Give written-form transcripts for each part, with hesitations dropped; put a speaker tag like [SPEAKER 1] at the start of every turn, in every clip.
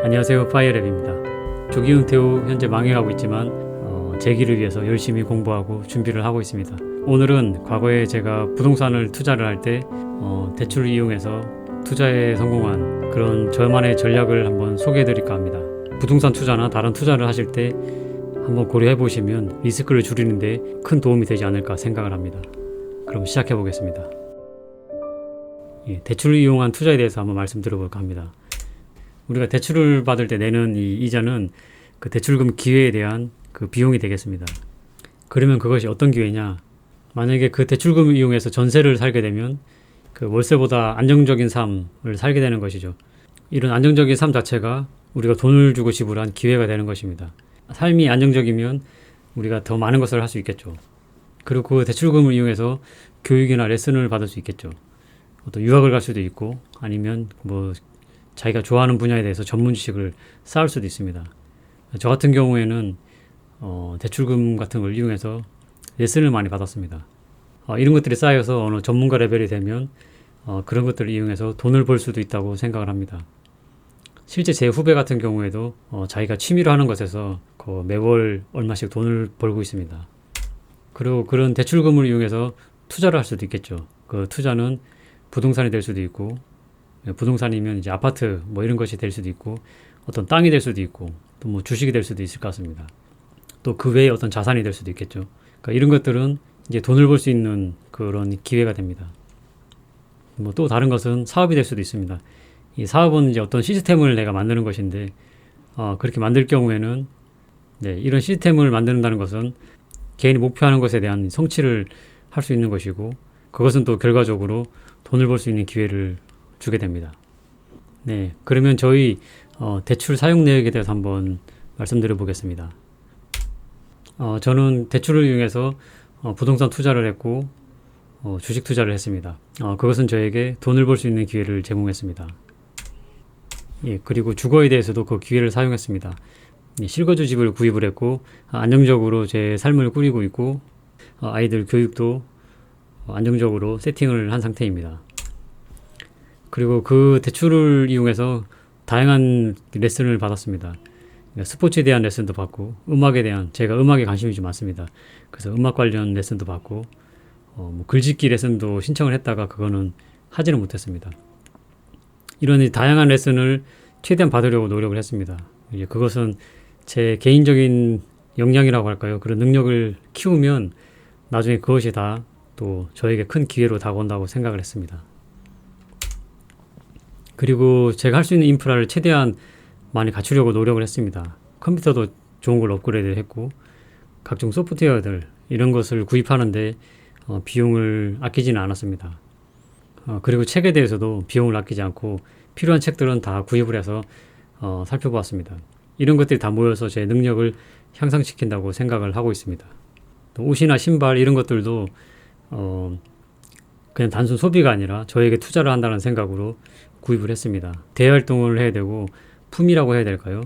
[SPEAKER 1] 안녕하세요, 파이어랩입니다. 조기 은퇴 후 현재 망해가고 있지만 재기를 위해서 열심히 공부하고 준비를 하고 있습니다. 오늘은 과거에 제가 부동산을 투자를 할 때 대출을 이용해서 투자에 성공한 그런 저만의 전략을 한번 소개해 드릴까 합니다. 부동산 투자나 다른 투자를 하실 때 한번 고려해 보시면 리스크를 줄이는데 큰 도움이 되지 않을까 생각을 합니다. 그럼 시작해 보겠습니다. 대출을 이용한 투자에 대해서 한번 말씀드려볼까 합니다. 우리가 대출을 받을 때 내는 이 이자는 그 대출금 기회에 대한 그 비용이 되겠습니다. 그러면 그것이 어떤 기회냐? 만약에 그 대출금을 이용해서 전세를 살게 되면 그 월세보다 안정적인 삶을 살게 되는 것이죠. 이런 안정적인 삶 자체가 우리가 돈을 주고 지불한 기회가 되는 것입니다. 삶이 안정적이면 우리가 더 많은 것을 할 수 있겠죠. 그리고 그 대출금을 이용해서 교육이나 레슨을 받을 수 있겠죠. 어떤 유학을 갈 수도 있고 아니면 뭐 자기가 좋아하는 분야에 대해서 전문 지식을 쌓을 수도 있습니다. 저 같은 경우에는 대출금 같은 걸 이용해서 레슨을 많이 받았습니다. 이런 것들이 쌓여서 어느 전문가 레벨이 되면 그런 것들을 이용해서 돈을 벌 수도 있다고 생각을 합니다. 실제 제 후배 같은 경우에도 자기가 취미로 하는 것에서 매월 얼마씩 돈을 벌고 있습니다. 그리고 그런 대출금을 이용해서 투자를 할 수도 있겠죠. 그 투자는 부동산이 될 수도 있고, 부동산이면 이제 아파트 뭐 이런 것이 될 수도 있고, 어떤 땅이 될 수도 있고, 또 뭐 주식이 될 수도 있을 것 같습니다. 또 그 외에 어떤 자산이 될 수도 있겠죠. 그러니까 이런 것들은 이제 돈을 벌 수 있는 그런 기회가 됩니다. 뭐 또 다른 것은 사업이 될 수도 있습니다. 이 사업은 이제 어떤 시스템을 내가 만드는 것인데, 그렇게 만들 경우에는 이런 시스템을 만든다는 것은 개인이 목표하는 것에 대한 성취를 할 수 있는 것이고, 그것은 또 결과적으로 돈을 벌 수 있는 기회를 주게 됩니다. 그러면 저희 대출 사용 내역에 대해서 한번 말씀드려 보겠습니다. 저는 대출을 이용해서 부동산 투자를 했고 주식 투자를 했습니다. 그것은 저에게 돈을 벌 수 있는 기회를 제공했습니다. 그리고 주거에 대해서도 그 기회를 사용했습니다. 실거주 집을 구입을 했고 안정적으로 제 삶을 꾸리고 있고 아이들 교육도 안정적으로 세팅을 한 상태입니다. 그리고 그 대출을 이용해서 다양한 레슨을 받았습니다. 스포츠에 대한 레슨도 받고 음악에 대한, 제가 음악에 관심이 좀 많습니다. 그래서 음악 관련 레슨도 받고 뭐 글짓기 레슨도 신청을 했다가 그거는 하지는 못했습니다. 이런 다양한 레슨을 최대한 받으려고 노력을 했습니다. 그것은 제 개인적인 역량이라고 할까요? 그런 능력을 키우면 나중에 그것이 다 또 저에게 큰 기회로 다가온다고 생각을 했습니다. 그리고 제가 할 수 있는 인프라를 최대한 많이 갖추려고 노력을 했습니다. 컴퓨터도 좋은 걸 업그레이드 했고 각종 소프트웨어들 이런 것을 구입하는데 비용을 아끼지는 않았습니다. 그리고 책에 대해서도 비용을 아끼지 않고 필요한 책들은 다 구입을 해서 살펴보았습니다. 이런 것들이 다 모여서 제 능력을 향상시킨다고 생각을 하고 있습니다. 또 옷이나 신발 이런 것들도 그냥 단순 소비가 아니라 저에게 투자를 한다는 생각으로 구입을 했습니다. 대활동을 해야 되고 품이라고 해야 될까요?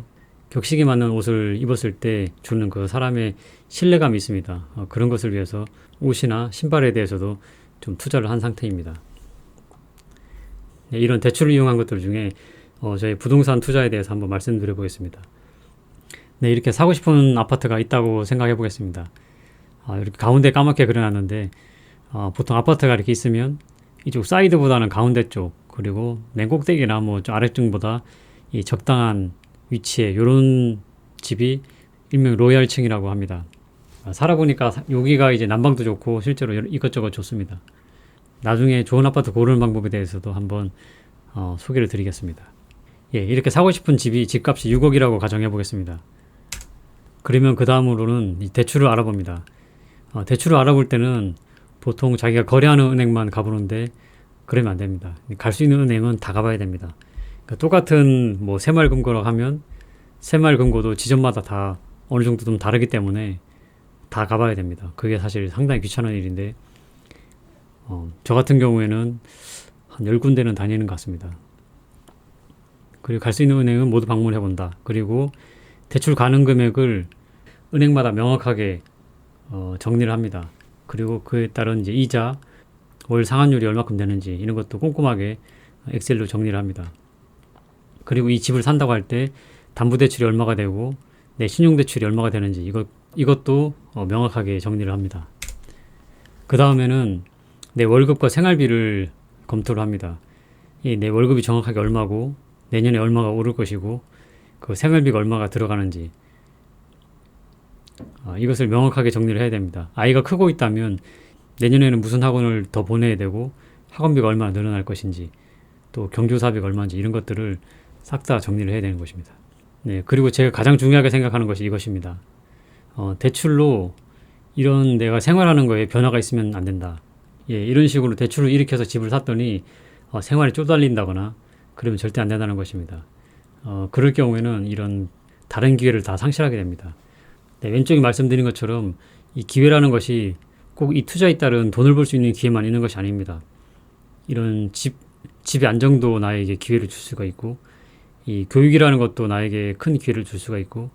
[SPEAKER 1] 격식에 맞는 옷을 입었을 때 주는 그 사람의 신뢰감이 있습니다. 그런 것을 위해서 옷이나 신발에 대해서도 좀 투자를 한 상태입니다. 이런 대출을 이용한 것들 중에 저희 부동산 투자에 대해서 한번 말씀드려 보겠습니다. 이렇게 사고 싶은 아파트가 있다고 생각해 보겠습니다. 이렇게 가운데 까맣게 그려놨는데 보통 아파트가 이렇게 있으면 이쪽 사이드보다는 가운데 쪽, 그리고 맨 꼭대기나 뭐 아래층보다 이 적당한 위치에 이런 집이 일명 로얄층이라고 합니다. 살아보니까 여기가 이제 난방도 좋고 실제로 이것저것 좋습니다. 나중에 좋은 아파트 고르는 방법에 대해서도 한번 소개를 드리겠습니다. 이렇게 사고 싶은 집이 집값이 6억이라고 가정해 보겠습니다. 그러면 그 다음으로는 대출을 알아봅니다. 대출을 알아볼 때는 보통 자기가 거래하는 은행만 가보는데 그러면 안 됩니다. 갈 수 있는 은행은 다 가봐야 됩니다. 그러니까 똑같은 뭐 새마을금고라고 하면 새마을금고도 지점마다 다 어느 정도 좀 다르기 때문에 다 가봐야 됩니다. 그게 사실 상당히 귀찮은 일인데 저 같은 경우에는 한 10군데는 다니는 것 같습니다. 그리고 갈 수 있는 은행은 모두 방문해 본다. 그리고 대출 가능 금액을 은행마다 명확하게 정리를 합니다. 그리고 그에 따른 이제 이자, 월 상환율이 얼마큼 되는지 이런 것도 꼼꼼하게 엑셀로 정리를 합니다. 그리고 이 집을 산다고 할 때 담보대출이 얼마가 되고 내 신용대출이 얼마가 되는지 이것도 명확하게 정리를 합니다. 그 다음에는 내 월급과 생활비를 검토를 합니다. 내 월급이 정확하게 얼마고 내년에 얼마가 오를 것이고 그 생활비가 얼마가 들어가는지 이것을 명확하게 정리를 해야 됩니다. 아이가 크고 있다면 내년에는 무슨 학원을 더 보내야 되고 학원비가 얼마나 늘어날 것인지 또 경조사비가 얼마인지 이런 것들을 싹 다 정리를 해야 되는 것입니다. 네, 그리고 제가 가장 중요하게 생각하는 것이 이것입니다. 대출로 이런 내가 생활하는 거에 변화가 있으면 안 된다. 이런 식으로 대출을 일으켜서 집을 샀더니 생활이 쪼달린다거나 그러면 절대 안 된다는 것입니다. 그럴 경우에는 이런 다른 기회를 다 상실하게 됩니다. 네, 왼쪽에 말씀드린 것처럼 이 기회라는 것이 꼭 이 투자에 따른 돈을 벌 수 있는 기회만 있는 것이 아닙니다. 이런 집의 안정도 나에게 기회를 줄 수가 있고 이 교육이라는 것도 나에게 큰 기회를 줄 수가 있고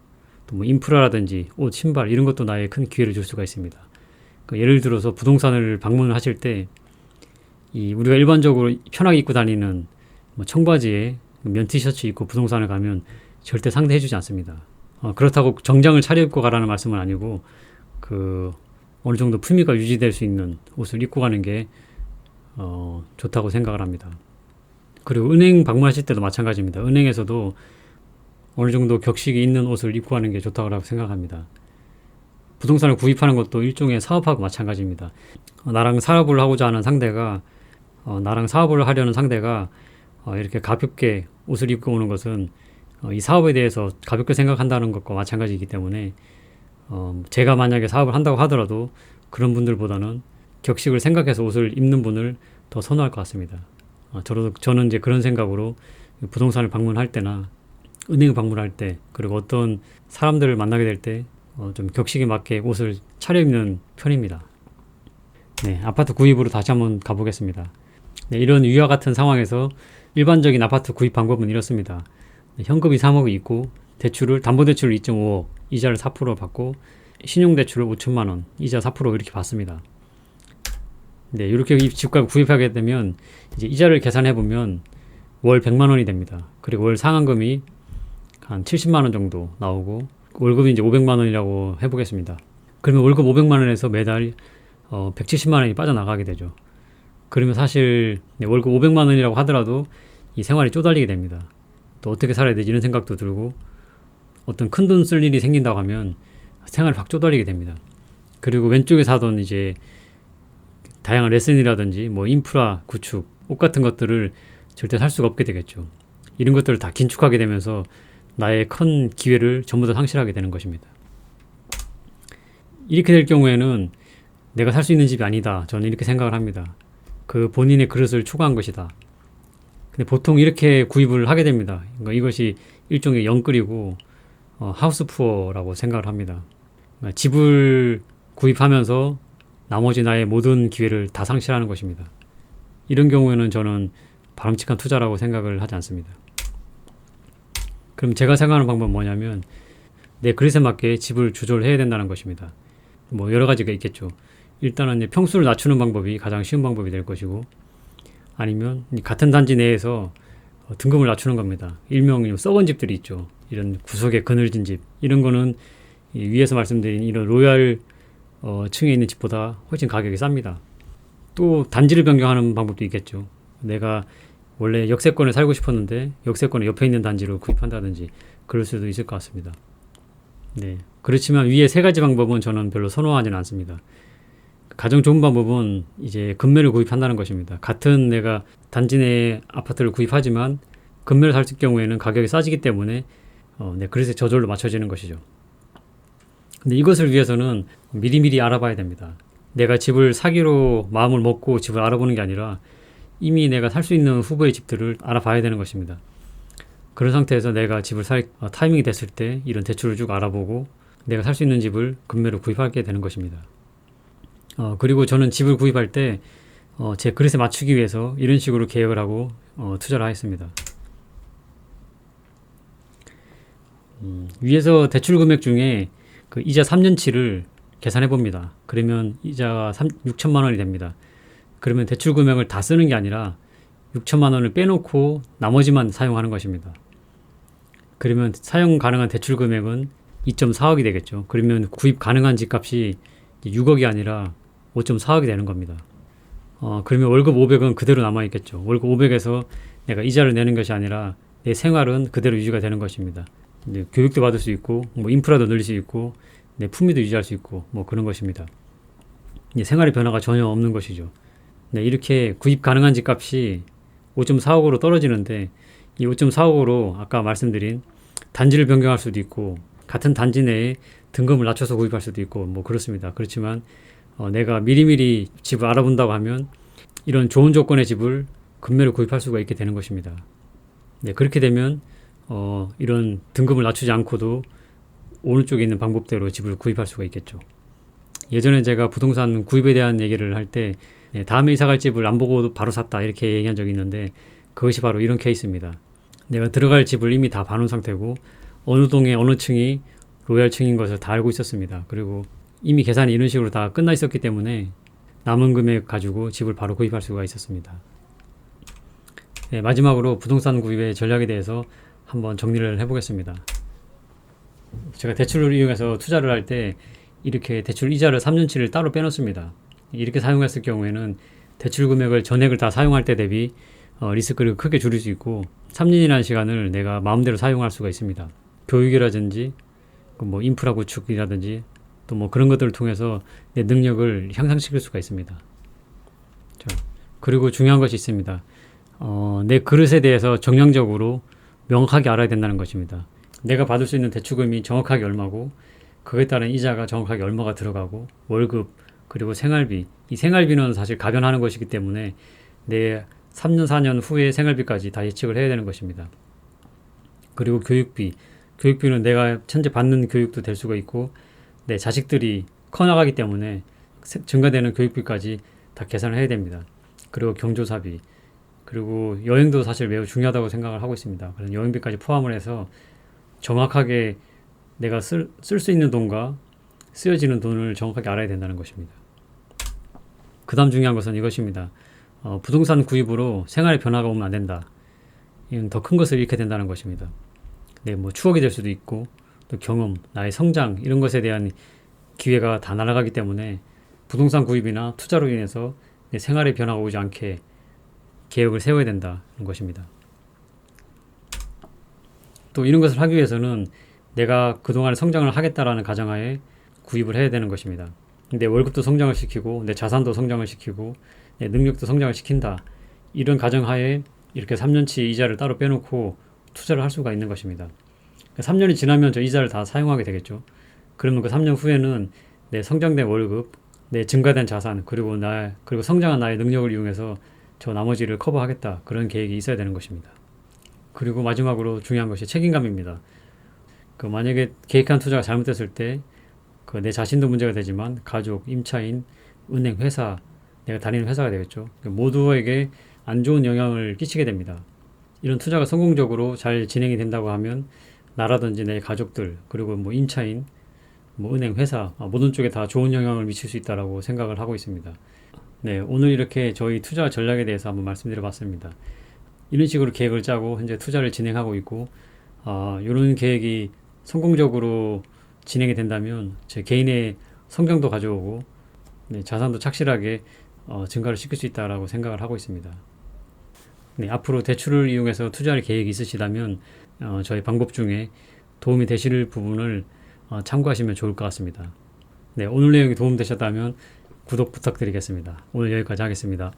[SPEAKER 1] 또 뭐 인프라라든지 옷, 신발 이런 것도 나에게 큰 기회를 줄 수가 있습니다. 그러니까 예를 들어서 부동산을 방문을 하실 때 우리가 일반적으로 편하게 입고 다니는 뭐 청바지에 면 티셔츠 입고 부동산을 가면 절대 상대해주지 않습니다. 그렇다고 정장을 차려입고 가라는 말씀은 아니고 어느 정도 품위가 유지될 수 있는 옷을 입고 가는 게 좋다고 생각을 합니다. 그리고 은행 방문하실 때도 마찬가지입니다. 은행에서도 어느 정도 격식이 있는 옷을 입고 가는 게 좋다고 생각합니다. 부동산을 구입하는 것도 일종의 사업하고 마찬가지입니다. 나랑 사업을 하고자 하는 상대가 나랑 사업을 하려는 상대가 이렇게 가볍게 옷을 입고 오는 것은 이 사업에 대해서 가볍게 생각한다는 것과 마찬가지이기 때문에 제가 만약에 사업을 한다고 하더라도 그런 분들보다는 격식을 생각해서 옷을 입는 분을 더 선호할 것 같습니다. 저는 이제 그런 생각으로 부동산을 방문할 때나 은행을 방문할 때 그리고 어떤 사람들을 만나게 될 때 좀 격식에 맞게 옷을 차려입는 편입니다. 네, 아파트 구입으로 다시 한번 가보겠습니다. 네, 이런 위와 같은 상황에서 일반적인 아파트 구입 방법은 이렇습니다. 현금이 3억이 있고 담보대출을 2.5억, 이자를 4% 받고 신용대출을 5천만 원, 이자 4% 이렇게 받습니다. 네, 이렇게 집값을 구입하게 되면 이제 이자를 계산해 보면 월 100만 원이 됩니다. 그리고 월 상환금이 한 70만 원 정도 나오고 월급이 이제 500만 원이라고 해보겠습니다. 그러면 월급 500만 원에서 매달 170만 원이 빠져나가게 되죠. 그러면 사실 월급 500만 원이라고 하더라도 이 생활이 쪼달리게 됩니다. 또 어떻게 살아야 되지 이런 생각도 들고 어떤 큰 돈 쓸 일이 생긴다고 하면 생활이 확 쪼달리게 됩니다. 그리고 왼쪽에 사던 이제 다양한 레슨이라든지 뭐 인프라 구축, 옷 같은 것들을 절대 살 수가 없게 되겠죠. 이런 것들을 다 긴축하게 되면서 나의 큰 기회를 전부 다 상실하게 되는 것입니다. 이렇게 될 경우에는 내가 살 수 있는 집이 아니다. 저는 이렇게 생각을 합니다. 그 본인의 그릇을 초과한 것이다. 근데 보통 이렇게 구입을 하게 됩니다. 그러니까 이것이 일종의 영끌이고 하우스 푸어라고 생각을 합니다. 그러니까 집을 구입하면서 나머지 나의 모든 기회를 다 상실하는 것입니다. 이런 경우에는 저는 바람직한 투자라고 생각을 하지 않습니다. 그럼 제가 생각하는 방법은 뭐냐면 내 그릇에 맞게 집을 조절해야 된다는 것입니다. 뭐 여러 가지가 있겠죠. 일단은 평수를 낮추는 방법이 가장 쉬운 방법이 될 것이고 아니면 같은 단지 내에서 등급을 낮추는 겁니다. 일명 썩은 집들이 있죠. 이런 구석에 그늘진 집 이런 거는 위에서 말씀드린 이런 로얄 층에 있는 집보다 훨씬 가격이 쌉니다. 또 단지를 변경하는 방법도 있겠죠. 내가 원래 역세권에 살고 싶었는데 역세권의 옆에 있는 단지로 구입한다든지 그럴 수도 있을 것 같습니다. 네, 그렇지만 위에 세 가지 방법은 저는 별로 선호하지는 않습니다. 가장 좋은 방법은 이제 급매를 구입한다는 것입니다. 같은 내가 단지 내 아파트를 구입하지만 급매를 살 경우에는 가격이 싸지기 때문에 내 그릇에 저절로 맞춰지는 것이죠. 근데 이것을 위해서는 미리미리 알아봐야 됩니다. 내가 집을 사기로 마음을 먹고 집을 알아보는 게 아니라 이미 내가 살 수 있는 후보의 집들을 알아봐야 되는 것입니다. 그런 상태에서 내가 집을 살 타이밍이 됐을 때 이런 대출을 쭉 알아보고 내가 살 수 있는 집을 급매로 구입하게 되는 것입니다. 그리고 저는 집을 구입할 때 제 그릇에 맞추기 위해서 이런 식으로 계획을 하고 투자를 하였습니다. 위에서 대출 금액 중에 그 이자 3년치를 계산해 봅니다. 그러면 이자가 6천만 원이 됩니다. 그러면 대출 금액을 다 쓰는 게 아니라 6천만 원을 빼놓고 나머지만 사용하는 것입니다. 그러면 사용 가능한 대출 금액은 2.4억이 되겠죠. 그러면 구입 가능한 집값이 6억이 아니라 5.4억이 되는 겁니다. 그러면 월급 500은 그대로 남아있겠죠. 월급 500에서 내가 이자를 내는 것이 아니라 내 생활은 그대로 유지가 되는 것입니다. 이제 교육도 받을 수 있고, 뭐 인프라도 늘릴 수 있고, 내 품위도 유지할 수 있고, 뭐 그런 것입니다. 이제 생활의 변화가 전혀 없는 것이죠. 네, 이렇게 구입 가능한 집값이 5.4억으로 떨어지는데, 이 5.4억으로 아까 말씀드린 단지를 변경할 수도 있고, 같은 단지 내에 등급을 낮춰서 구입할 수도 있고, 뭐 그렇습니다. 그렇지만 내가 미리미리 집을 알아본다고 하면 이런 좋은 조건의 집을 급매로 구입할 수가 있게 되는 것입니다. 네, 그렇게 되면 이런 등급을 낮추지 않고도 오른쪽에 있는 방법대로 집을 구입할 수가 있겠죠. 예전에 제가 부동산 구입에 대한 얘기를 할 때 다음에 이사 갈 집을 안 보고 바로 샀다 이렇게 얘기한 적이 있는데, 그것이 바로 이런 케이스입니다. 내가 들어갈 집을 이미 다 봐놓은 상태고 어느 동에 어느 층이 로얄층인 것을 다 알고 있었습니다. 그리고 이미 계산이 이런 식으로 다 끝나 있었기 때문에 남은 금액 가지고 집을 바로 구입할 수가 있었습니다. 네, 마지막으로 부동산 구입의 전략에 대해서 한번 정리를 해보겠습니다. 제가 대출을 이용해서 투자를 할 때 이렇게 대출 이자를 3년치를 따로 빼놓습니다. 이렇게 사용했을 경우에는 대출 금액을 전액을 다 사용할 때 대비 리스크를 크게 줄일 수 있고 3년이라는 시간을 내가 마음대로 사용할 수가 있습니다. 교육이라든지 뭐 인프라 구축이라든지 또 뭐 그런 것들을 통해서 내 능력을 향상시킬 수가 있습니다. 그리고 중요한 것이 있습니다. 내 그릇에 대해서 정량적으로 명확하게 알아야 된다는 것입니다. 내가 받을 수 있는 대출금이 정확하게 얼마고 그에 따른 이자가 정확하게 얼마가 들어가고 월급 그리고 생활비, 이 생활비는 사실 가변하는 것이기 때문에 내 3년 4년 후의 생활비까지 다 예측을 해야 되는 것입니다. 그리고 교육비는 내가 현재 받는 교육도 될 수가 있고 내 자식들이 커나가기 때문에 증가되는 교육비까지 다 계산을 해야 됩니다. 그리고 경조사비, 그리고 여행도 사실 매우 중요하다고 생각을 하고 있습니다. 그런 여행비까지 포함을 해서 정확하게 내가 쓸 수 있는 돈과 쓰여지는 돈을 정확하게 알아야 된다는 것입니다. 그 다음 중요한 것은 이것입니다. 부동산 구입으로 생활의 변화가 오면 안 된다. 이건 더 큰 것을 잃게 된다는 것입니다. 네, 뭐 추억이 될 수도 있고 또 경험, 나의 성장 이런 것에 대한 기회가 다 날아가기 때문에 부동산 구입이나 투자로 인해서 내 생활의 변화가 오지 않게 계획을 세워야 된다는 것입니다. 또 이런 것을 하기 위해서는 내가 그동안 성장을 하겠다라는 가정하에 구입을 해야 되는 것입니다. 내 월급도 성장을 시키고 내 자산도 성장을 시키고 내 능력도 성장을 시킨다. 이런 가정하에 이렇게 3년치 이자를 따로 빼놓고 투자를 할 수가 있는 것입니다. 3년이 지나면 저 이자를 다 사용하게 되겠죠. 그러면 그 3년 후에는 내 성장된 월급, 내 증가된 자산, 그리고 성장한 나의 능력을 이용해서 저 나머지를 커버하겠다. 그런 계획이 있어야 되는 것입니다. 그리고 마지막으로 중요한 것이 책임감입니다. 만약에 계획한 투자가 잘못됐을 때 내 자신도 문제가 되지만 가족, 임차인, 은행, 회사, 내가 다니는 회사가 되겠죠. 모두에게 안 좋은 영향을 끼치게 됩니다. 이런 투자가 성공적으로 잘 진행이 된다고 하면 나라든지 내 가족들, 그리고 뭐 임차인, 뭐 은행, 회사 모든 쪽에 다 좋은 영향을 미칠 수 있다고 생각을 하고 있습니다. 네, 오늘 이렇게 저희 투자 전략에 대해서 한번 말씀드려 봤습니다. 이런 식으로 계획을 짜고 현재 투자를 진행하고 있고 이런 계획이 성공적으로 진행이 된다면 제 개인의 성장도 가져오고 자산도 착실하게 증가를 시킬 수 있다고 생각을 하고 있습니다. 네, 앞으로 대출을 이용해서 투자할 계획이 있으시다면 저희 방법 중에 도움이 되실 부분을 참고하시면 좋을 것 같습니다. 네, 오늘 내용이 도움되셨다면 구독 부탁드리겠습니다. 오늘 여기까지 하겠습니다.